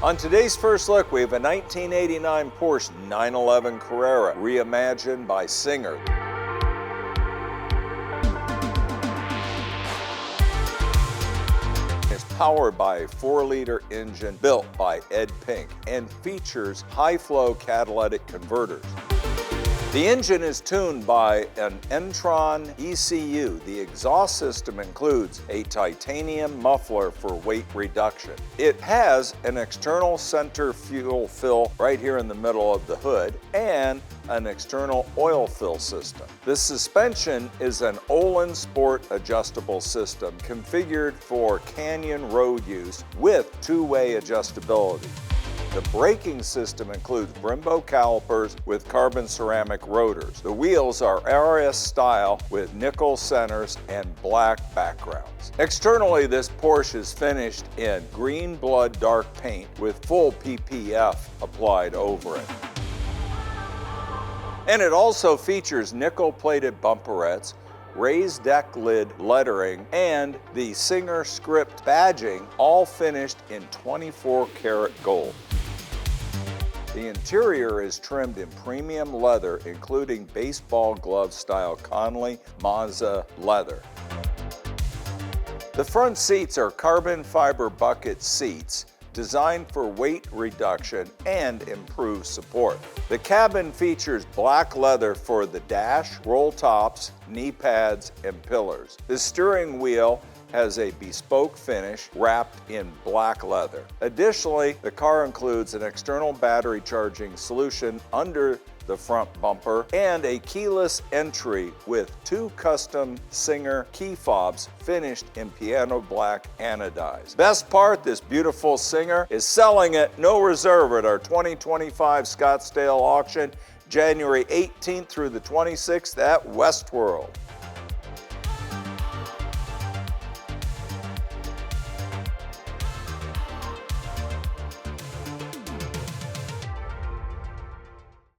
On today's first look, we have a 1989 Porsche 911 Carrera, reimagined by Singer. It's powered by a 4-liter engine built by Ed Pink and features high-flow catalytic converters. The engine is tuned by an Entron ECU. The exhaust system includes a titanium muffler for weight reduction. It has an external center fuel fill right here in the middle of the hood and an external oil fill system. The suspension is an Olin Sport adjustable system configured for canyon road use with two-way adjustability. The braking system includes Brembo calipers with carbon ceramic rotors. The wheels are RS style with nickel centers and black backgrounds. Externally, this Porsche is finished in green blood dark paint with full PPF applied over it. And it also features nickel-plated bumperettes, raised deck lid lettering, and the Singer script badging, all finished in 24-karat gold. The interior is trimmed in premium leather, including baseball glove style Conley Mazda leather. The front seats are carbon fiber bucket seats designed for weight reduction and improved support. The cabin features black leather for the dash, roll tops, knee pads, and pillars. The steering wheel has a bespoke finish wrapped in black leather. Additionally, the car includes an external battery charging solution under the front bumper and a keyless entry with 2 custom Singer key fobs finished in piano black anodized. Best part, this beautiful Singer is selling at no reserve at our 2025 Scottsdale auction, January 18th through the 26th at Westworld.